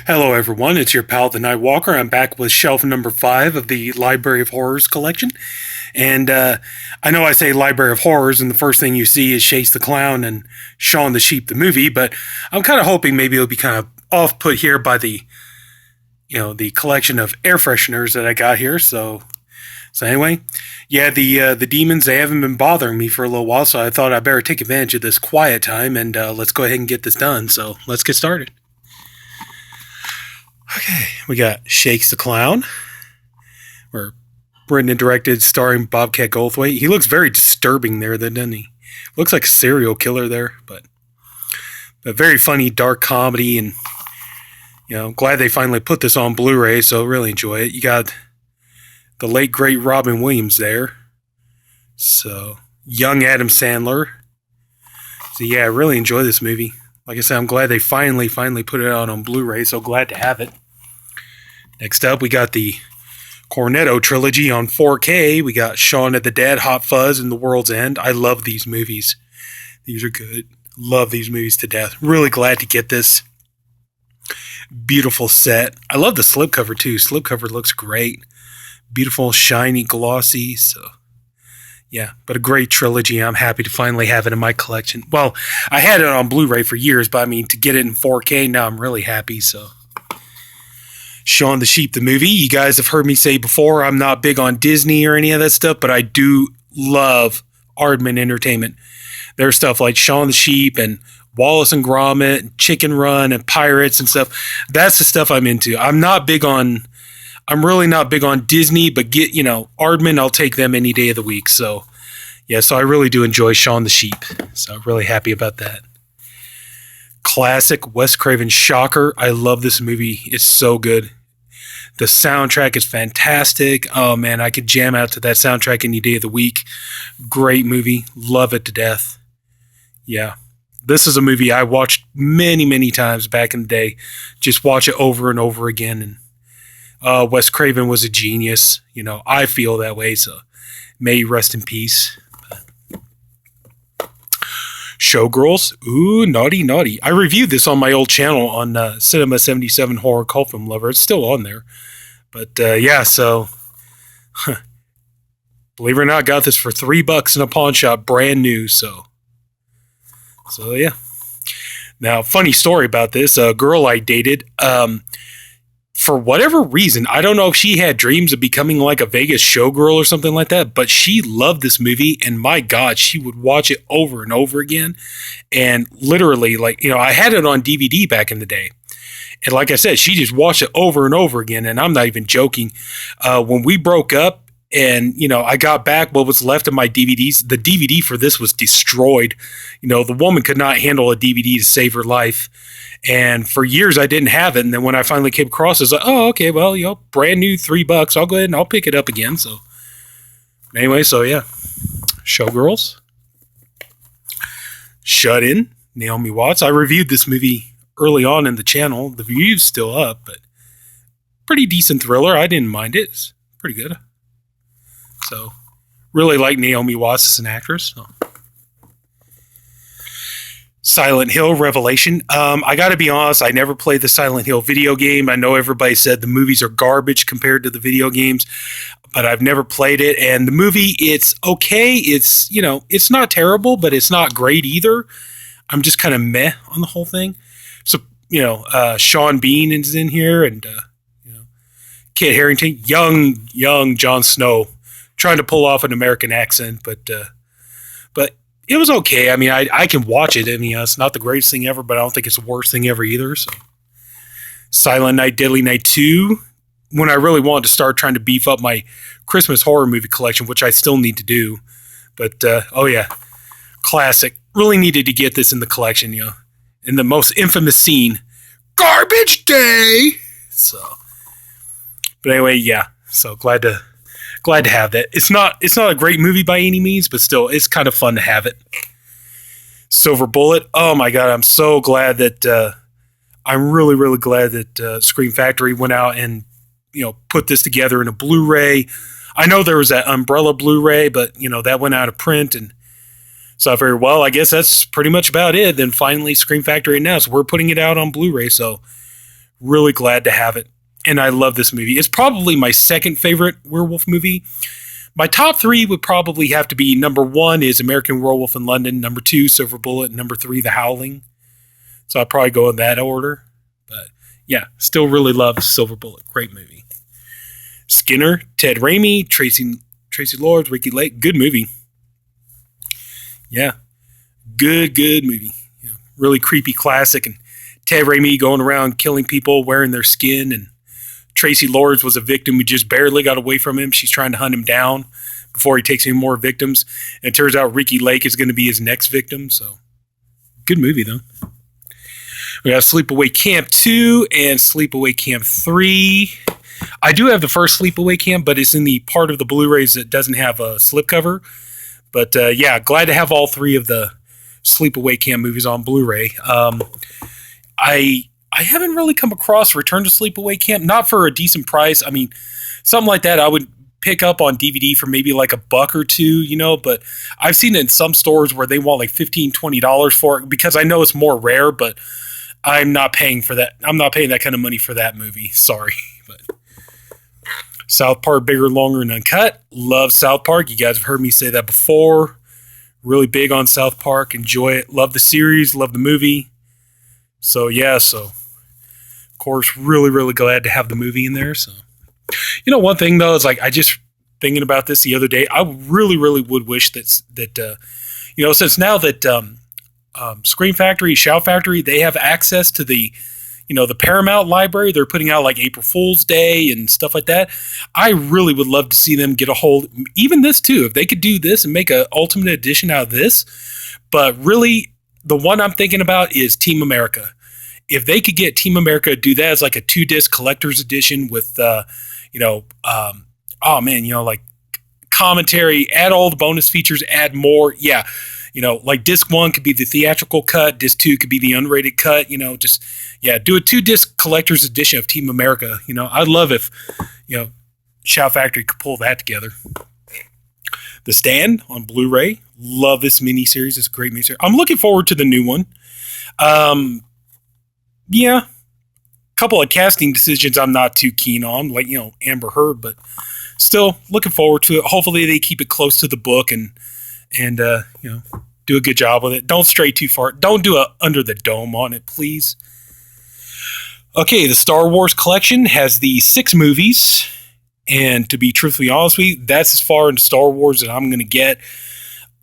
Hello, everyone. It's your pal, the Night Walker. I'm back with shelf number 5 of the Library of Horrors collection. And I know I say Library of Horrors, and the first thing you see is Chase the Clown and Shaun the Sheep, the movie. But I'm kind of hoping maybe it'll be kind of off put here by the collection of air fresheners that I got here. So anyway, yeah, the demons, they haven't been bothering me for a little while, so I thought I'd better take advantage of this quiet time and let's go ahead and get this done. So let's get started. Okay, we got Shakes the Clown, or written and directed, starring Bobcat Goldthwait. He looks very disturbing there, doesn't he? Looks like a serial killer there, but very funny, dark comedy, and glad they finally put this on Blu-ray, so really enjoy it. You got the late great Robin Williams there, so young Adam Sandler. So yeah, I really enjoy this movie. Like I said, I'm glad they finally put it out on Blu-ray, so glad to have it. Next up, we got the Cornetto trilogy on 4K. We got Shaun of the Dead, Hot Fuzz, and The World's End. I love these movies. These are good. Love these movies to death. Really glad to get this beautiful set. I love the slipcover too. Slipcover looks great. Beautiful, shiny, glossy. So, yeah, but a great trilogy. I'm happy to finally have it in my collection. Well, I had it on Blu-ray for years, but I mean, to get it in 4K, now I'm really happy, so. Shaun the Sheep, the movie. You guys have heard me say before, I'm not big on Disney or any of that stuff, but I do love Aardman Entertainment. There's stuff like Shaun the Sheep and Wallace and Gromit, and Chicken Run, and Pirates and stuff. That's the stuff I'm into. I'm really not big on Disney, but Aardman, I'll take them any day of the week. So, yeah, so I really do enjoy Shaun the Sheep. So I'm really happy about that. Classic Wes Craven shocker. I love this movie. It's so good. The soundtrack is fantastic. Oh man, I could jam out to that soundtrack any day of the week. Great movie. Love it to death. Yeah. This is a movie I watched many times back in the day. Just watch it over and over again. And Wes Craven was a genius. I feel that way, so may he rest in peace. Showgirls. Ooh, naughty. I reviewed this on my old channel on Cinema 77 Horror Cult Film Lover. It's still on there. But yeah, so believe it or not, got this for $3 in a pawn shop, brand new. So yeah. Now, funny story about this. A girl I dated, for whatever reason, I don't know if she had dreams of becoming like a Vegas showgirl or something like that, but she loved this movie, and my God, she would watch it over and over again. And literally, I had it on DVD back in the day. And like I said, she just watched it over and over again, and I'm not even joking. When we broke up, and, I got back what was left of my DVDs. The DVD for this was destroyed. The woman could not handle a DVD to save her life. And for years, I didn't have it. And then when I finally came across it, I was like, oh, okay, well, brand new $3. I'll go ahead and I'll pick it up again. So anyway, so yeah. Showgirls. Shut In, Naomi Watts. I reviewed this movie early on in the channel. The review's still up, but pretty decent thriller. I didn't mind it. It's pretty good. So really like Naomi Watts as an actress. So. Silent Hill Revelation. I got to be honest, I never played the Silent Hill video game. I know everybody said the movies are garbage compared to the video games, but I've never played it. And the movie, it's okay. It's, it's not terrible, but it's not great either. I'm just kind of meh on the whole thing. So, Sean Bean is in here, and, Kit Harington, young Jon Snow, trying to pull off an American accent, but it was okay. I mean, I can watch it. I mean, it's not the greatest thing ever, but I don't think it's the worst thing ever either. So, Silent Night, Deadly Night 2. When I really wanted to start trying to beef up my Christmas horror movie collection, which I still need to do. But, oh yeah, classic. Really needed to get this in the collection, in the most infamous scene, Garbage Day. So, but anyway, yeah. So glad to have that. It's not a great movie by any means, but still, it's kind of fun to have it. Silver Bullet. Oh my God, I'm so glad that I'm really glad that Scream Factory went out and put this together in a Blu-ray. I know there was that Umbrella Blu-ray, but that went out of print, and so I figured, well, I guess that's pretty much about it. Then finally, Scream Factory announced we're putting it out on Blu-ray. So Really glad to have it. And I love this movie. It's probably my second favorite werewolf movie. My top three would probably have to be number one is American Werewolf in London, number two, Silver Bullet, number three, The Howling. So I'd probably go in that order. But yeah, still really love Silver Bullet. Great movie. Skinner, Ted Raimi, Tracy Lords, Ricky Lake. Good movie. Yeah. Good movie. Yeah, really creepy classic. And Ted Raimi going around killing people, wearing their skin. And Tracy Lords was a victim who just barely got away from him. She's trying to hunt him down before he takes any more victims. And it turns out Ricky Lake is going to be his next victim. So, good movie, though. We have Sleepaway Camp 2 and Sleepaway Camp 3. I do have the first Sleepaway Camp, but it's in the part of the Blu-rays that doesn't have a slipcover. But yeah, glad to have all three of the Sleepaway Camp movies on Blu-ray. I haven't really come across Return to Sleepaway Camp, not for a decent price. I mean, something like that I would pick up on DVD for maybe like $1 or $2, but I've seen it in some stores where they want like $15, $20 for it because I know it's more rare, but I'm not paying for that. I'm not paying that kind of money for that movie. Sorry. But South Park, Bigger, Longer, and Uncut. Love South Park. You guys have heard me say that before. Really big on South Park. Enjoy it. Love the series. Love the movie. So, yeah. So, of course, really glad to have the movie in there. So, one thing, though, is like I just thinking about this the other day. I really would wish that since now that Scream Factory, Shout Factory, they have access to the Paramount library. They're putting out like April Fool's Day and stuff like that. I really would love to see them get a hold, even this too, if they could do this and make an ultimate edition out of this. But really, the one I'm thinking about is Team America. If they could get Team America to do that as like a 2-disc collector's edition with, like commentary, add all the bonus features, add more. Yeah. Like disc 1 could be the theatrical cut, disc 2 could be the unrated cut, do a 2-disc collector's edition of Team America. I'd love if, Shout Factory could pull that together. The Stand on Blu-ray. Love this miniseries. It's a great miniseries. I'm looking forward to the new one. Yeah. A couple of casting decisions I'm not too keen on, like, Amber Heard, but still looking forward to it. Hopefully they keep it close to the book and do a good job with it. Don't stray too far. Don't do a Under the Dome on it, please. Okay, the Star Wars collection has the 6 movies, and to be truthfully honest with you, that's as far in Star Wars as I'm going to get.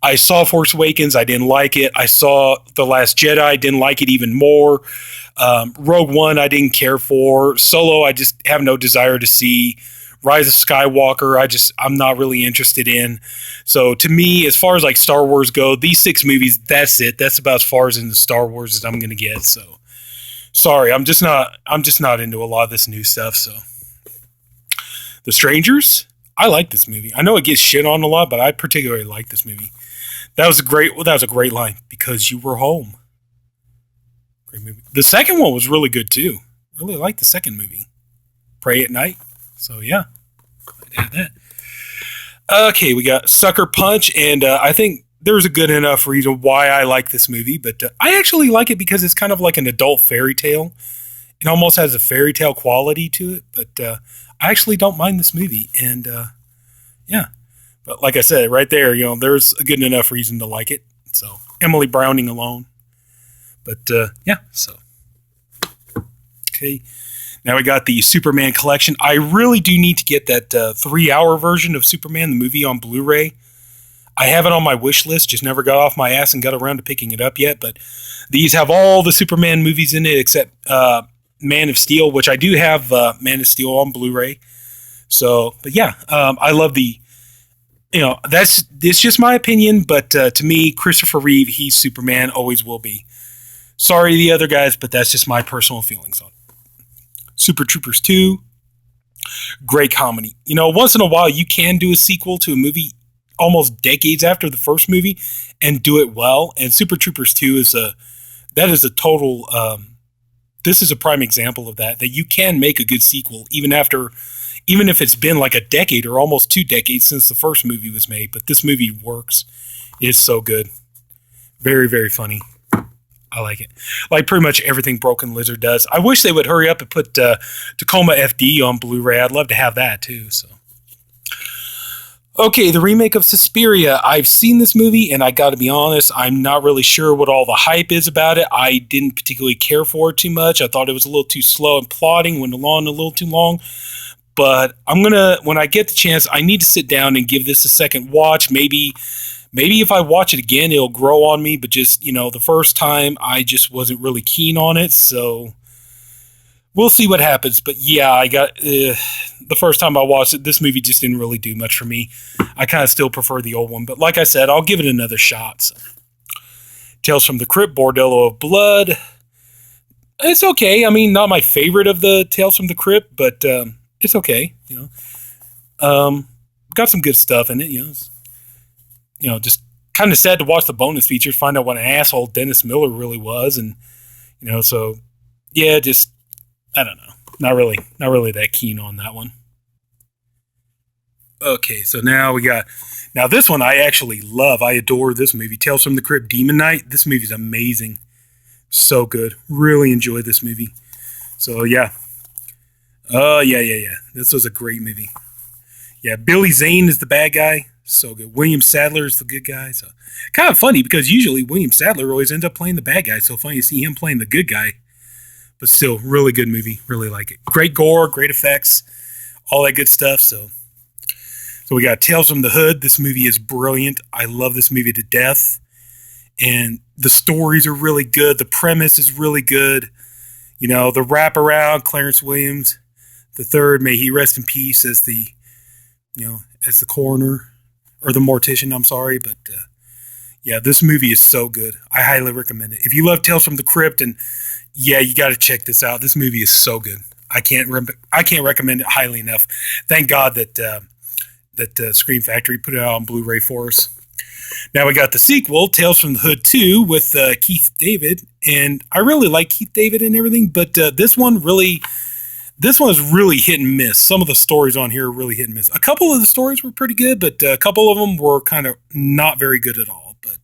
I saw Force Awakens, I didn't like it. I saw The Last Jedi, didn't like it even more. Rogue One, I didn't care for. Solo, I just have no desire to see. Rise of Skywalker, I'm not really interested in. So to me, as far as like Star Wars go, these 6 movies, that's it. That's about as far as in the Star Wars as I'm going to get. So sorry, I'm just not into a lot of this new stuff. So The Strangers, I like this movie. I know it gets shit on a lot, but I particularly like this movie. That was a great line, because you were home. Great movie. The second one was really good too. Really liked the second movie. Pray at Night. So, yeah, glad to have that. Okay, we got Sucker Punch, and I think there's a good enough reason why I like this movie, but I actually like it because it's kind of like an adult fairy tale. It almost has a fairy tale quality to it, but I actually don't mind this movie, and yeah. But like I said, right there, there's a good enough reason to like it. So, Emily Browning alone. But, yeah, so. Okay. Now we got the Superman collection. I really do need to get that 3-hour version of Superman, the movie, on Blu-ray. I have it on my wish list, just never got off my ass and got around to picking it up yet. But these have all the Superman movies in it except Man of Steel, which I do have Man of Steel on Blu-ray. So, but yeah, I love it's just my opinion, but to me, Christopher Reeve, he's Superman, always will be. Sorry to the other guys, but that's just my personal feelings on it. Super Troopers 2, great comedy. Once in a while you can do a sequel to a movie almost decades after the first movie and do it well. And Super Troopers 2 is a total, this is a prime example of that you can make a good sequel even if it's been like a decade or almost 2 decades since the first movie was made. But this movie works. It is so good. Very, very funny. I like it. Like pretty much everything Broken Lizard does. I wish they would hurry up and put Tacoma FD on Blu-ray. I'd love to have that too. So, okay, the remake of Suspiria. I've seen this movie, and I got to be honest, I'm not really sure what all the hype is about it. I didn't particularly care for it too much. I thought it was a little too slow and plotting, went along a little too long. But I'm gonna, when I get the chance, I need to sit down and give this a second watch. Maybe if I watch it again, it'll grow on me. But just the first time, I just wasn't really keen on it. So we'll see what happens. But yeah, I got the first time I watched it, this movie just didn't really do much for me. I kind of still prefer the old one. But like I said, I'll give it another shot. So. Tales from the Crypt, Bordello of Blood. It's okay. I mean, not my favorite of the Tales from the Crypt, but it's okay. Got some good stuff in it. Just kind of sad to watch the bonus features, find out what an asshole Dennis Miller really was, and so yeah, just I don't know, not really that keen on that one. Okay, so now this one I actually love. I adore this movie, Tales from the Crypt, Demon Knight. This movie's amazing, so good. Really enjoyed this movie. So yeah, yeah. This was a great movie. Yeah, Billy Zane is the bad guy. So good. William Sadler is the good guy. So kind of funny because usually William Sadler always ends up playing the bad guy. So funny to see him playing the good guy. But still, really good movie. Really like it. Great gore, great effects, all that good stuff. So we got Tales from the Hood. This movie is brilliant. I love this movie to death. And the stories are really good. The premise is really good. The wraparound, Clarence Williams the third, may he rest in peace, as the coroner. Or the mortician, I'm sorry, but yeah, this movie is so good. I highly recommend it. If you love Tales from the Crypt, and yeah, you got to check this out. This movie is so good. I can't recommend it highly enough. Thank God that Scream Factory put it out on Blu-ray for us. Now we got the sequel, Tales from the Hood 2, with Keith David, and I really like Keith David and everything, but this one is really hit and miss. Some of the stories on here are really hit and miss. A couple of the stories were pretty good, but a couple of them were kind of not very good at all. But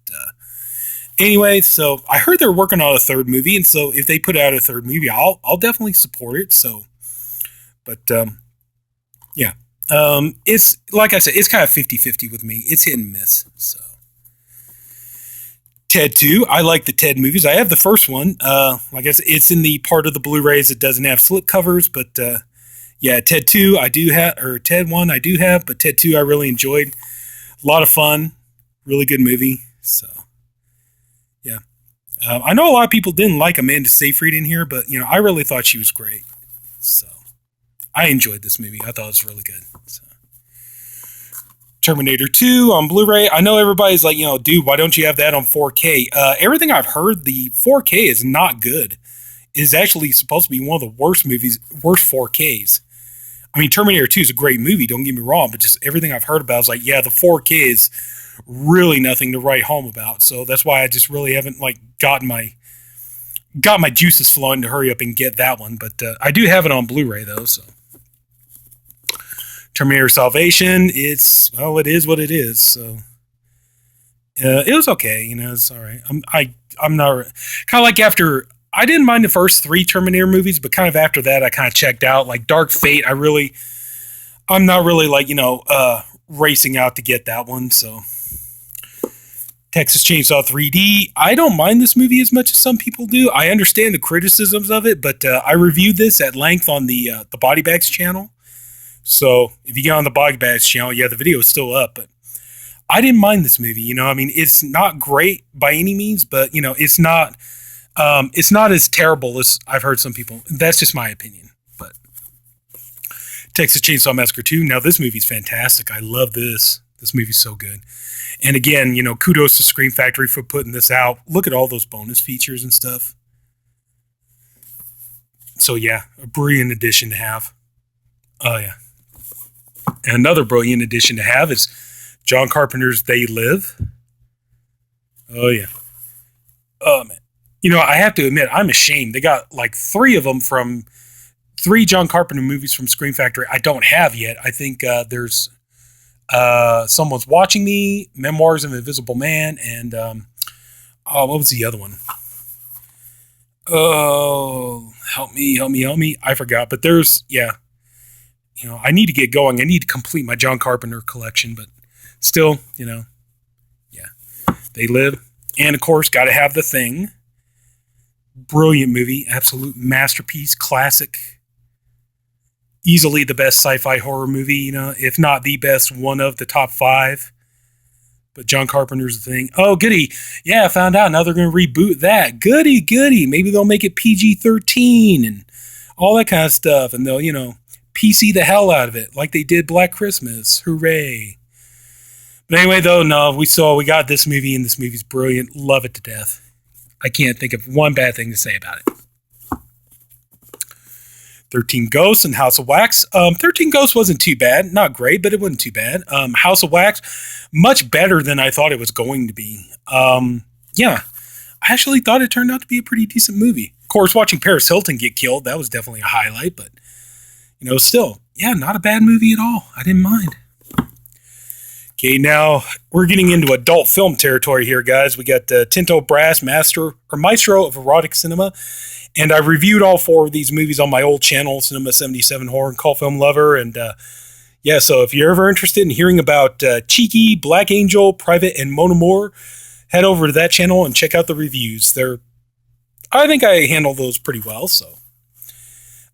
anyway, so I heard they're working on a third movie, and so if they put out a third movie, I'll definitely support it. So, but yeah, it's like I said, it's kind of 50-50 with me. It's hit and miss. So. Ted 2. I like the Ted movies. I have the first one. Like I said, it's in the part of the Blu-rays that doesn't have slip covers, but yeah, Ted 2 I do have, or Ted 1 I do have, but Ted 2 I really enjoyed. A lot of fun. Really good movie. So, yeah. I know a lot of people didn't like Amanda Seyfried in here, but, I really thought she was great. So, I enjoyed this movie. I thought it was really good. So. Terminator 2 on Blu-ray. I know everybody's like, dude, why don't you have that on 4K? Everything I've heard, the 4K is not good. It is actually supposed to be one of the worst 4Ks. I mean, Terminator 2 is a great movie, don't get me wrong, but just everything I've heard about is like, yeah, the 4K is really nothing to write home about. So that's why I just really haven't got my juices flowing to hurry up and get that one. But I do have it on Blu-ray though, so. Terminator Salvation, it is what it is. So it was okay, it's all right. I'm not kind of like after I didn't mind the first 3 Terminator movies, but kind of after that I kind of checked out. Like Dark Fate, I'm not really racing out to get that one. So Texas Chainsaw 3D, I don't mind this movie as much as some people do. I understand the criticisms of it, but I reviewed this at length on the Body Bags channel. So if you get on the Body Bags channel, yeah, the video is still up, but I didn't mind this movie. I mean, it's not great by any means, but it's not as terrible as I've heard some people. That's just my opinion. But Texas Chainsaw Massacre 2. Now this movie's fantastic. I love this. This movie's so good. And again, kudos to Scream Factory for putting this out. Look at all those bonus features and stuff. So yeah, a brilliant addition to have. Oh yeah. And another brilliant addition to have is John Carpenter's They Live. Oh, yeah. Oh, man. I have to admit, I'm ashamed. They got 3 of them from 3 John Carpenter movies from Scream Factory I don't have yet. I think there's Someone's Watching Me, Memoirs of an Invisible Man, and what was the other one? Oh, help me, help me, help me. I forgot, but there's, yeah, I need to get going. I need to complete my John Carpenter collection, but still, yeah, they live. And of course, got to have The Thing. Brilliant movie, absolute masterpiece, classic. Easily the best sci-fi horror movie, if not the best, one of the top 5. But John Carpenter's The Thing. Oh, goody. Yeah, I found out. Now they're going to reboot that. Goody, goody. Maybe they'll make it PG-13 and all that kind of stuff. And they'll, PC the hell out of it like they did Black Christmas. Hooray. But anyway, though, no, we got this movie, and this movie's brilliant. Love it to death. I can't think of one bad thing to say about it. 13 Ghosts and House of Wax. 13 Ghosts wasn't too bad. Not great, but it wasn't too bad. House of Wax, much better than I thought it was going to be. Yeah, I actually thought it turned out to be a pretty decent movie. Of course, watching Paris Hilton get killed, that was definitely a highlight, but, still, yeah, not a bad movie at all. I didn't mind. Okay, now we're getting into adult film territory here, guys. We got Tinto Brass, Maestro of Erotic Cinema. And I reviewed all 4 of these movies on my old channel, Cinema 77 Horror and Cult Film Lover. And yeah, so if you're ever interested in hearing about Cheeky, Black Angel, Private, and Mon Amour, head over to that channel and check out the reviews. I think I handled those pretty well, so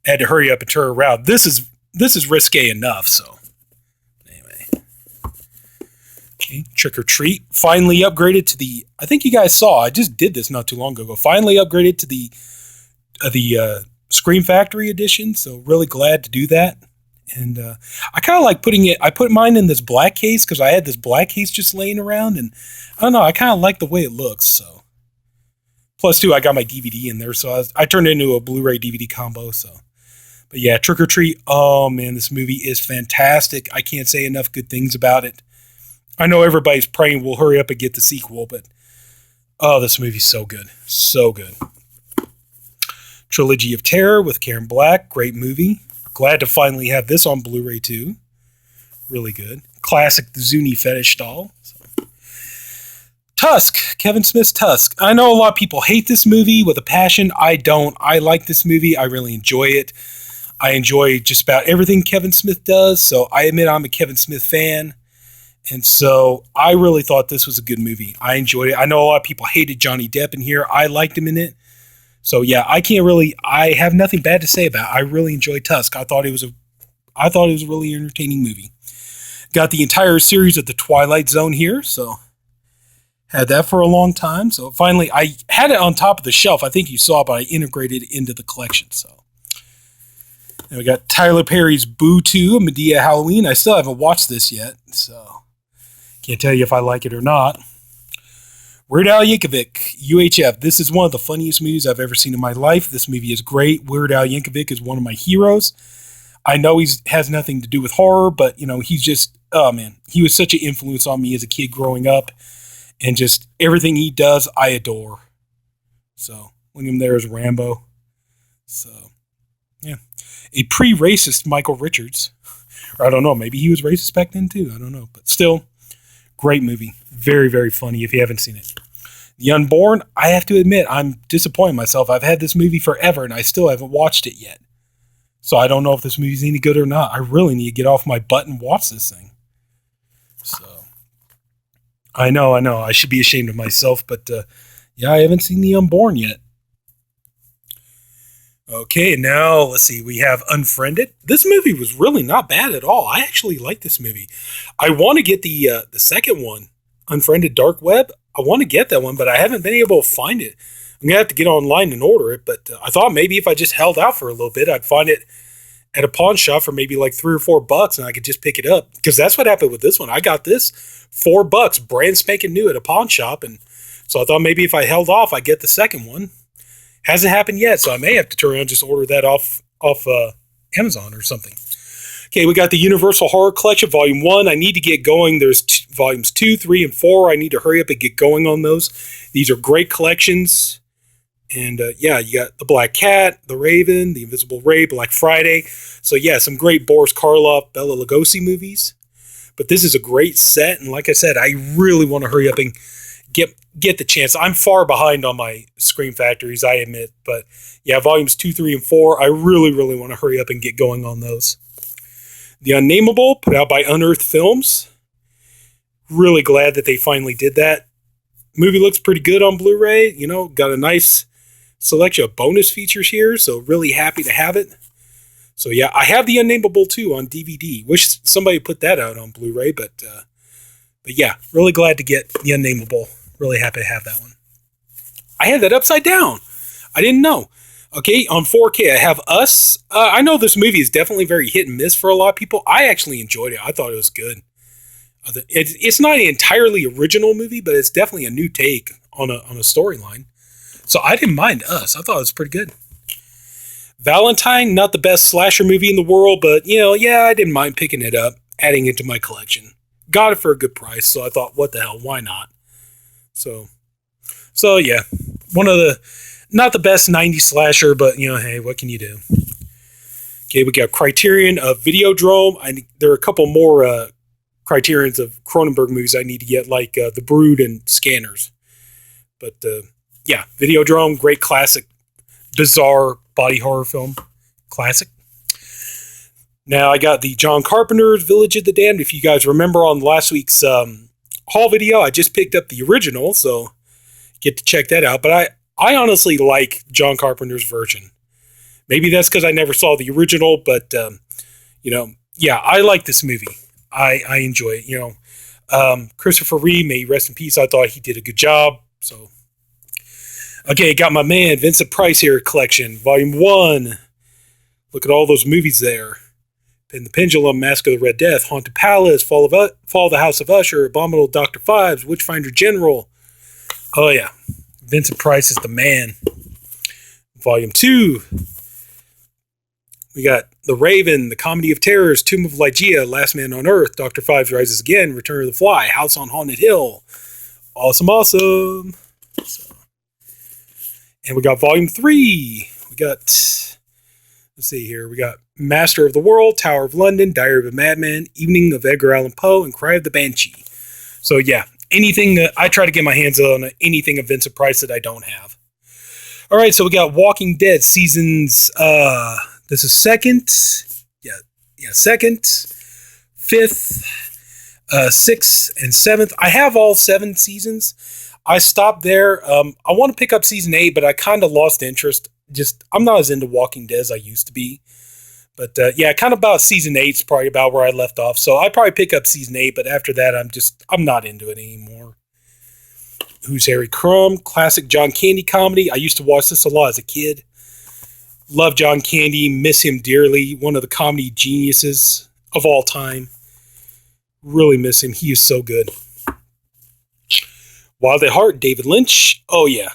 I had to hurry up and turn around. This is risque enough, so anyway. Okay, Trick or Treat finally upgraded to the. I think you guys saw. I just did this not too long ago. Finally upgraded to the Scream Factory edition, so really glad to do that. And I kind of like putting it. I put mine in this black case because I had this black case just laying around, and I don't know. I kind of like the way it looks. So, plus too, I got my DVD in there, so I turned it into a Blu-ray DVD combo. So, but yeah, Trick or Treat. Oh man, this movie is fantastic. I can't say enough good things about it. I know everybody's praying we'll hurry up and get the sequel, but oh, this movie's so good, so good. Trilogy of Terror with Karen Black, great movie. Glad to finally have this on Blu-ray too. Really good. Classic The Zuni Fetish doll. So. Tusk, Kevin Smith's Tusk. I know a lot of people hate this movie with a passion. I don't. I like this movie. I really enjoy it. I enjoy just about everything Kevin Smith does, so I admit I'm a Kevin Smith fan. And so I really thought this was a good movie. I enjoyed it. I know a lot of people hated Johnny Depp in here. I liked him in it. So yeah, I have nothing bad to say about it. I really enjoyed Tusk. I thought it was a really entertaining movie. Got the entire series of The Twilight Zone here, so had that for a long time. So finally, I had it on top of the shelf. I think you saw it, but I integrated it into the collection. So and we got Tyler Perry's Boo 2, Medea Halloween. I still haven't watched this yet, so can't tell you if I like it or not. Weird Al Yankovic, UHF. This is one of the funniest movies I've ever seen in my life. This movie is great. Weird Al Yankovic is one of my heroes. I know he has nothing to do with horror, but, he's just, oh, man. He was such an influence on me as a kid growing up. And just everything he does, I adore. So, look at him there as Rambo. So, yeah. A pre-racist Michael Richards. Or I don't know. Maybe he was racist back then, too. I don't know. But still, great movie. Very, very funny if you haven't seen it. The Unborn, I have to admit, I'm disappointing myself. I've had this movie forever, and I still haven't watched it yet. So I don't know if this movie's any good or not. I really need to get off my butt and watch this thing. So, I know. I should be ashamed of myself, but yeah, I haven't seen The Unborn yet. Okay, now let's see. We have Unfriended. This movie was really not bad at all. I actually like this movie. I want to get the second one, Unfriended Dark Web. I want to get that one, but I haven't been able to find it. I'm gonna have to get online and order it. But I thought maybe if I just held out for a little bit, I'd find it at a pawn shop for maybe like $3 or $4, and I could just pick it up. Because that's what happened with this one. I got this $4, brand spanking new at a pawn shop, and so I thought maybe if I held off, I'd get the second one. Hasn't happened yet, so I may have to turn around and just order that off Amazon or something. Okay, we got the Universal Horror Collection, Volume 1. I need to get going. There's Volumes 2, 3, and 4. I need to hurry up and get going on those. These are great collections. And yeah, you got The Black Cat, The Raven, The Invisible Ray, Black Friday. So yeah, some great Boris Karloff, Bela Lugosi movies. But this is a great set, and like I said, I really want to hurry up and get the chance. I'm far behind on my Scream Factories, I admit, but yeah, volumes 2, 3, and 4, I really, really want to hurry up and get going on those. The Unnameable, put out by Unearthed Films. Really glad that they finally did that. Movie looks pretty good on Blu-ray. You know, got a nice selection of bonus features here, so really happy to have it. So yeah, I have The Unnameable too on DVD. Wish somebody put that out on Blu-ray, but yeah, really glad to get The Unnameable. Really happy to have that one. I had that upside down. I didn't know. Okay, on 4K, I have Us. I know this movie is definitely very hit and miss for a lot of people. I actually enjoyed it. I thought it was good. It's not an entirely original movie, but it's definitely a new take on a storyline. So I didn't mind Us. I thought it was pretty good. Valentine, not the best slasher movie in the world, but, you know, yeah, I didn't mind picking it up, adding it to my collection. Got it for a good price, so I thought, what the hell, why not? So yeah, one of the, not the best 90s slasher, but, you know, hey, what can you do? Okay, we got Criterion of Videodrome. There are a couple more Criterions of Cronenberg movies I need to get, like The Brood and Scanners. But yeah, Videodrome, great classic, bizarre body horror film. Classic. Now I got the John Carpenter's Village of the Damned. If you guys remember on last week's haul video, I just picked up the original, so get to check that out. But I honestly like John Carpenter's version. Maybe that's because I never saw the original, but you know, yeah, I like this movie. I enjoy it. You know, Christopher Reeve, may he rest in peace. I thought he did a good job. So, okay, got my man Vincent Price here collection, Volume 1. Look at all those movies there. Pin the Pendulum, Mask of the Red Death, Haunted Palace, Fall of the House of Usher, Abominable Dr. Fives, Witchfinder General. Oh yeah, Vincent Price is the man. Volume 2. We got The Raven, The Comedy of Terrors, Tomb of Lygia, Last Man on Earth, Dr. Fives Rises Again, Return of the Fly, House on Haunted Hill. Awesome, awesome. And we got Volume 3. We got, let's see here, we got Master of the World, Tower of London, Diary of a Madman, Evening of Edgar Allan Poe, and Cry of the Banshee. So yeah, anything that I try to get my hands on, anything of Vincent Price that I don't have. All right, so we got Walking Dead seasons, this is second, second, fifth, sixth, and seventh. I have all 7 seasons. I stopped there. I want to pick up season 8, but I kind of lost interest. I'm not as into Walking Dead as I used to be. But yeah, kind of about season 8 is probably about where I left off. So I'd probably pick up season 8, but after that, I'm not into it anymore. Who's Harry Crumb? Classic John Candy comedy. I used to watch this a lot as a kid. Love John Candy, miss him dearly. One of the comedy geniuses of all time. Really miss him. He is so good. Wild at Heart, David Lynch. Oh yeah,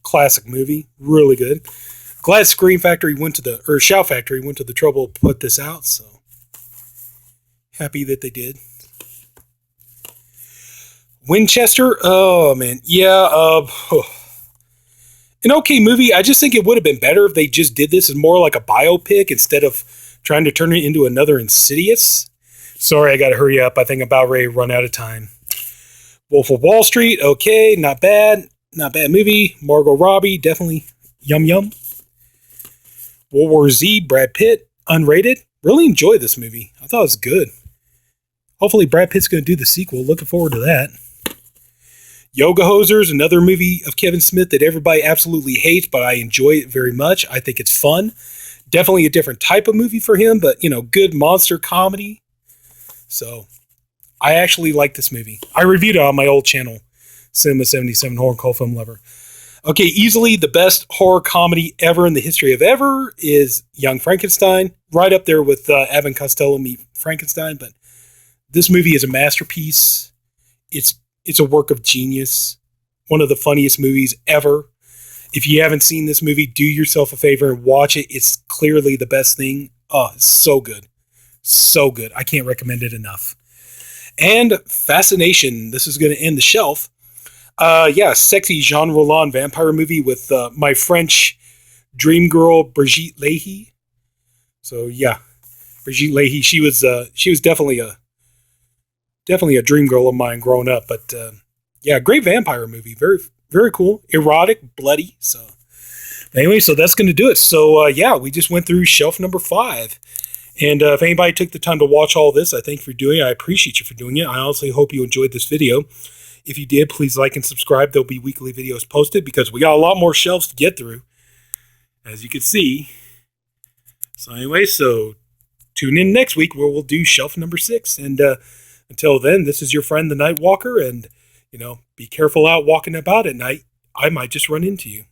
classic movie. Really good. Glad Shout Factory went to the trouble to put this out. So happy that they did. Winchester. Oh man, yeah. An okay movie. I just think it would have been better if they just did this as more like a biopic instead of trying to turn it into another Insidious. Sorry, I got to hurry up. I think I'm about ready to run out of time. Wolf of Wall Street. Okay, not bad. Not bad movie. Margot Robbie, definitely yum yum. World War Z, Brad Pitt, unrated. Really enjoyed this movie. I thought it was good. Hopefully Brad Pitt's going to do the sequel. Looking forward to that. Yoga Hosers, another movie of Kevin Smith that everybody absolutely hates, but I enjoy it very much. I think it's fun. Definitely a different type of movie for him, but, you know, good monster comedy. So, I actually like this movie. I reviewed it on my old channel, Cinema 77 Horror Cult Film Lover. Okay, easily the best horror comedy ever in the history of ever is Young Frankenstein. Right up there with Abbott and Costello Meet Frankenstein, but this movie is a masterpiece. It's a work of genius. One of the funniest movies ever. If you haven't seen this movie, do yourself a favor and watch it. It's clearly the best thing. Oh, it's so good. So good. I can't recommend it enough. And Fascination. This is going to end the shelf. Yeah, sexy Jean Roland vampire movie with my French dream girl, Brigitte Lahaie. So yeah, Brigitte Lahaie. She was definitely a dream girl of mine growing up. But yeah, great vampire movie. Very, very cool. Erotic, bloody. So anyway, so that's going to do it. So yeah, we just went through shelf number 5. And if anybody took the time to watch all this, I thank you for doing it. I appreciate you for doing it. I honestly hope you enjoyed this video. If you did, please like and subscribe. There'll be weekly videos posted because we got a lot more shelves to get through, as you can see. So anyway, so tune in next week where we'll do shelf number 6. And until then, this is your friend, the Night Walker. And, be careful out walking about at night. I might just run into you.